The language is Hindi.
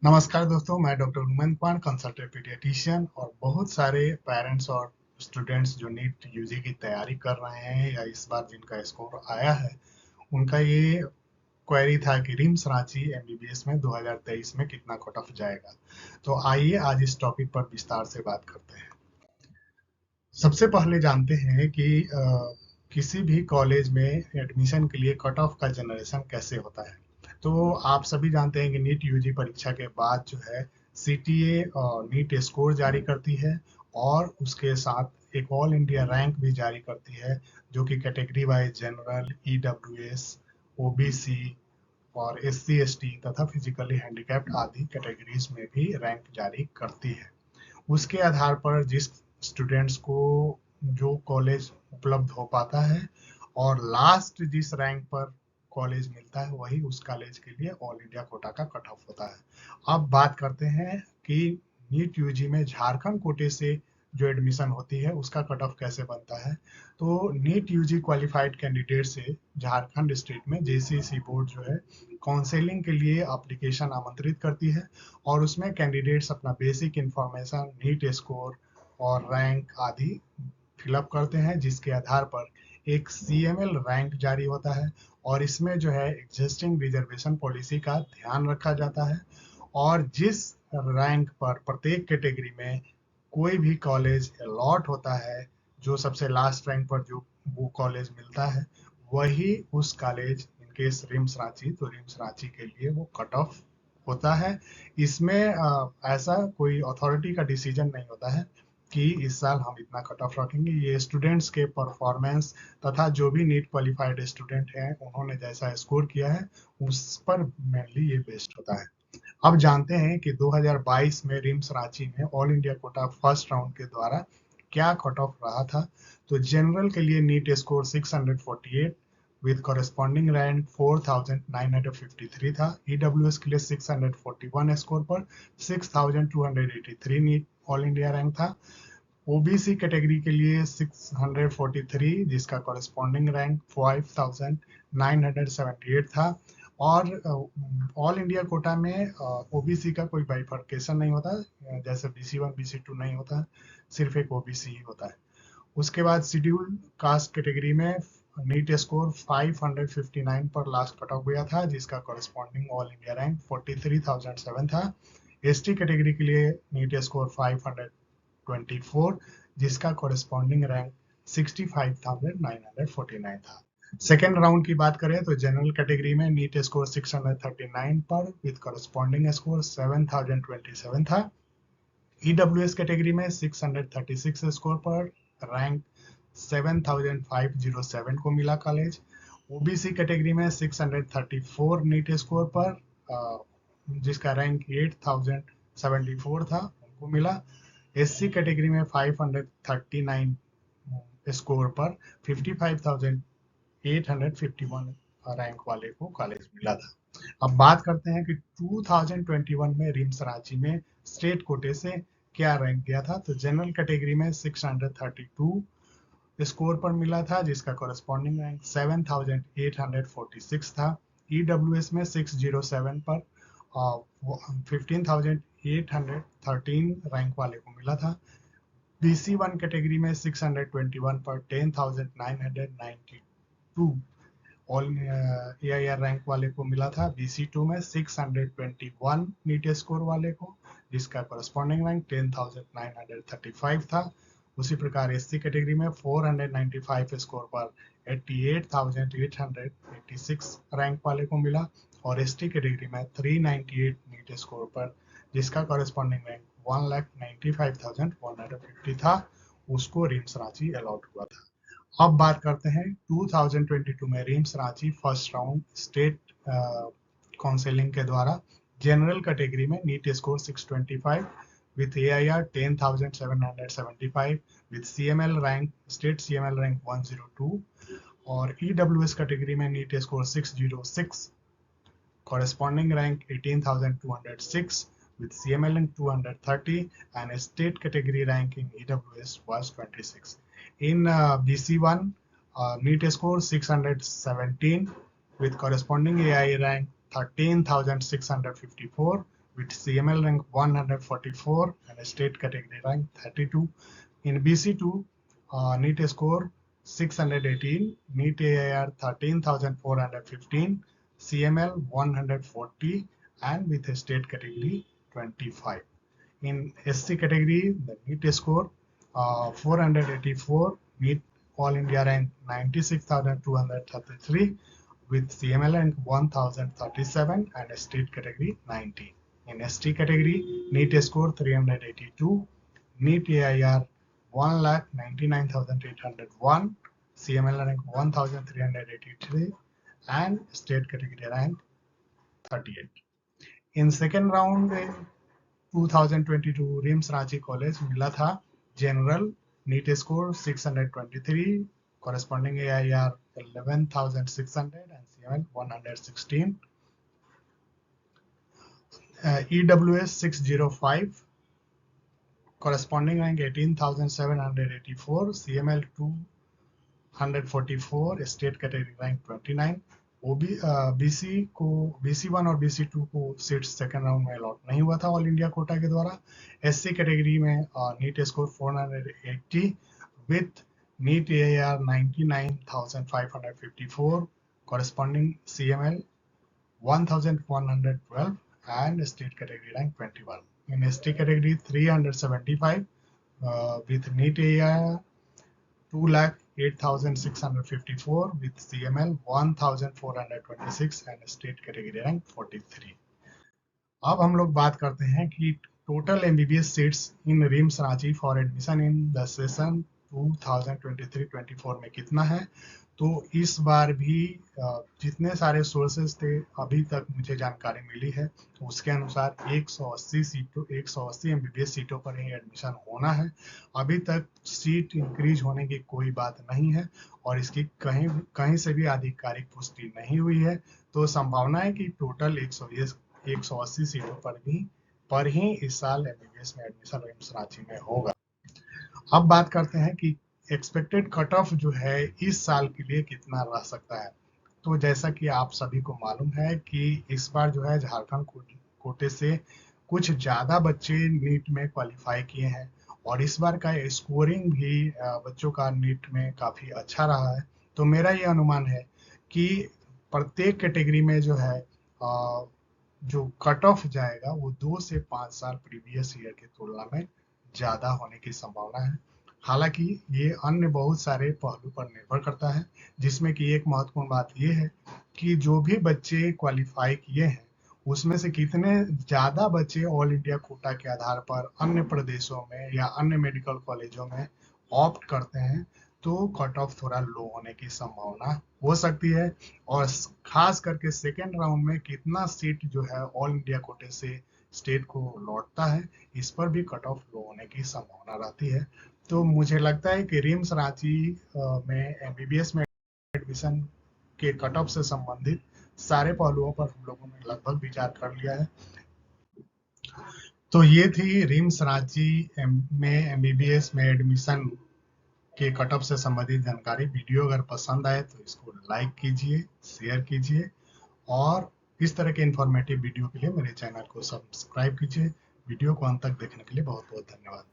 नमस्कार दोस्तों, मैं डॉक्टर उमंग पान, कंसल्टेंट पीडियाट्रिशियन। और बहुत सारे पेरेंट्स और स्टूडेंट्स जो नीट यूजी की तैयारी कर रहे हैं या इस बार जिनका स्कोर आया है, उनका ये क्वेरी था कि रिम्स रांची एमबीबीएस में 2023 में कितना कट ऑफ जाएगा। तो आइए आज इस टॉपिक पर विस्तार से बात करते हैं। सबसे पहले जानते हैं कि किसी भी कॉलेज में एडमिशन के लिए कट ऑफ का जनरेशन कैसे होता है। तो आप सभी जानते हैं कि नीट यूजी परीक्षा के बाद जो है सीटीए और नीट स्कोर जारी करती है, और उसके साथ एक ऑल इंडिया रैंक भी जारी करती है, जो कि category wise general, EWS, OBC और एससी एसटी तथा फिजिकली हैंडिकैप्ड आदि कैटेगरीज में भी रैंक जारी करती है। उसके आधार पर जिस स्टूडेंट्स को जो कॉलेज उपलब्ध हो पाता है और लास्ट जिस रैंक पर कॉलेज मिलता है, वही उस कॉलेज के लिए ऑल इंडिया कोटा का कट ऑफ होता है। अब बात करते हैं कि नीट यूजी में झारखंड कोटे से जो एडमिशन होती है उसका कट ऑफ कैसे बनता है। तो नीट यूजी क्वालिफाइड कैंडिडेट से झारखंड स्टेट में जेसीसी बोर्ड जो है काउंसलिंग के लिए एप्लीकेशन आमंत्रित करती है, और उसमें कैंडिडेट्स अपना बेसिक इंफॉर्मेशन, नीट स्कोर और रैंक आदि फिलअप करते हैं, जिसके आधार पर एक सीएमएल रैंक जारी होता है। और इसमें जो है एग्जिस्टिंग रिजर्वेशन पॉलिसी का ध्यान रखा जाता है, और जिस रैंक पर प्रत्येक कैटेगरी में कोई भी कॉलेज अलॉट होता है, जो सबसे लास्ट रैंक पर जो वो कॉलेज मिलता है, वही उस कॉलेज, इनकेस रिम्स रांची, तो रिम्स रांची के लिए वो कट ऑफ होता है। इसमें ऐसा कोई अथॉरिटी का डिसीजन नहीं होता है कि इस साल हम इतना कट ऑफ रखेंगे। ये स्टूडेंट्स के परफॉर्मेंस तथा जो भी नीट क्वालिफाइड स्टूडेंट हैं उन्होंने जैसा स्कोर किया है उस पर मेनली ये बेस्ड होता है। अब जानते हैं कि 2022 में रिम्स रांची में all India Kota first round के द्वारा क्या कट ऑफ रहा था। तो जनरल के लिए NEET score 648 with corresponding rank 4953 था। ईडब्ल्यूएस के लिए 641 स्कोर पर 6283 नीट ऑल इंडिया रैंक था। ओबीसी कैटेगरी के लिए 643, जिसका कॉरेस्पॉन्डिंग रैंक 5978 था। और ऑल इंडिया कोटा में ओबीसी का कोई बाइफर्केशन नहीं होता, जैसे बीसी 1 बीसी 2 नहीं होता, सिर्फ एक ओबीसी ही होता है। उसके बाद शेड्यूल कास्ट कैटेगरी में नीट स्कोर 559 पर लास्ट कट ऑफ गया था, जिसका कॉरेस्पॉन्डिंग ऑल इंडिया रैंक 43007 था। एसटी कैटेगरी के लिए नीट स्कोर 524, जिसका कॉरेस्पॉन्डिंग रैंक 65,949 था। सेकेंड राउंड की बात करें तो जनरल कैटेगरी में नीट स्कोर 639 पर विद कॉरेस्पॉन्डिंग स्कोर 7027 था। ईडब्ल्यूएस कैटेगरी में 636 स्कोर पर रैंक 7507 को मिला कॉलेज। ओबीसी कैटेगरी में 634 नीट स्कोर पर जिसका रैंक 8074 था, उनको मिला। एससी कैटेगरी में 539 स्कोर पर 55,851 रैंक वाले को कॉलेज मिला था। अब बात करते हैं कि 2021 में रिम्स रांची में स्टेट कोटे से क्या रैंक गया था। तो जनरल कैटेगरी में 632 स्कोर पर मिला था, जिसका कॉरेस्पॉन्डिंग रैंक 7846 था। ईडब्ल्यूएस में 607 पर 15,813 रैंक वाले को मिला था। BC1 कैटेगरी में 621 पर 10,992 ऑल AIR रैंक वाले को मिला था। BC2 में 621 नीट स्कोर वाले को, जिसका कॉरेस्पॉन्डिंग रैंक 10,935 था। उसी प्रकार एससी कैटेगरी में 495 स्कोर पर 88,886 रैंक वाले को मिला, और एसटी कैटेगरी में 398 नीट स्कोर पर, जिसका कॉरेस्पॉन्डिंग रैंक 1,95,150 था, उसको रिम्स रांची अलॉट हुआ था। अब बात करते हैं 2022 में RIMS Ranchi first round state counselling के द्वारा जनरल कैटेगरी में NEET score 625 with AIR 10,775 with CML rank state CML rank 102, और EWS कैटेगरी में NEET score 606, corresponding rank 18,206 with CML rank 230, and state category rank in EWS was 26. In BC1, NEET score 617 with corresponding AI rank 13,654 with CML rank 144 and state category rank 32. In BC2, NEET score 618, NEET AIR 13,415, CML 140, and with a state category 25. In SC category, the NEET score 484, NEET All India rank 96,233 with CML rank 1037 and state category 90. In ST category, NEET score 382, NEET AIR 1,99,801, CML rank 1383 and state category rank 38. In second round in 2022 RIMS Ranchi college मिला था general NEET score 623 corresponding AIR 11,600 and CML 116. EWS 605 corresponding rank 18,784, CML 244, state category rank 29. BC1 और BC2 को सीट सेकंड राउंड में अलॉट नहीं हुआ था ऑल इंडिया कोटा के द्वारा. SC कैटेगरी में NEET score 480 with NEET AIR 99,554 corresponding CML 1,112 and state category rank 21. In ST category 375 with NEET AIR 2,08,654 with CML 1,426 and state category rank 43. अब हम लोग बात करते हैं कि total MBBS seats in RIMS Ranchi for admission in the session 2023-24 में कितना है. तो इस बार भी जितने सारे सोर्सेज थे अभी तक मुझे जानकारी मिली है उसके अनुसार 180 MBBS सीटों पर ही एडमिशन होना है. अभी तक सीट इंक्रीज होने की कोई बात नहीं है और इसकी कहीं से भी आधिकारिक पुष्टि नहीं हुई है. तो संभावना है कि टोटल 180 सीटों पर ही इस साल MBBS में एडमिशन रिम्स रांची में होगा. अब बात करते हैं कि एक्सपेक्टेड कट ऑफ जो है इस साल के लिए कितना रह सकता है. तो जैसा कि आप सभी को मालूम है कि इस बार जो है झारखंड कोटे से कुछ ज़्यादा बच्चे नीट में क्वालिफाई किए हैं और इस बार का स्कोरिंग भी बच्चों का नीट में काफ़ी अच्छा रहा है. तो मेरा ये अनुमान है कि प्रत्येक कैटेगरी में जो है जो कट ऑफ जाएगा वो 2 से 5 साल प्रीवियस ईयर की तुलना में ज़्यादा होने की संभावना है. हालांकि ये अन्य बहुत सारे पहलू पर निर्भर करता है जिसमें कि एक महत्वपूर्ण बात ये है कि जो भी बच्चे क्वालिफाई किए हैं उसमें से कितने ज़्यादा बच्चे ऑल इंडिया कोटा के आधार पर अन्य प्रदेशों में या अन्य मेडिकल कॉलेजों में ऑप्ट करते हैं तो कट ऑफ थोड़ा लो होने की संभावना हो सकती है. और खास करके सेकेंड राउंड में कितना सीट जो है ऑल इंडिया कोटे से स्टेट को लौटता है इस पर भी कट ऑफ लो होने की संभावना रहती है. तो मुझे लगता है कि रिम्स रांची में MBBS में एडमिशन के कट ऑफ से संबंधित सारे पहलुओं पर हम लोगों ने लगभग विचार कर लिया है. तो ये थी रिम्स रांची में MBBS में एडमिशन के कट ऑफ से संबंधित जानकारी. वीडियो अगर पसंद आए तो इसको लाइक कीजिए, शेयर कीजिए और इस तरह के इंफॉर्मेटिव वीडियो के लिए मेरे चैनल को सब्सक्राइब कीजिए. वीडियो को अंत तक देखने के लिए बहुत बहुत धन्यवाद.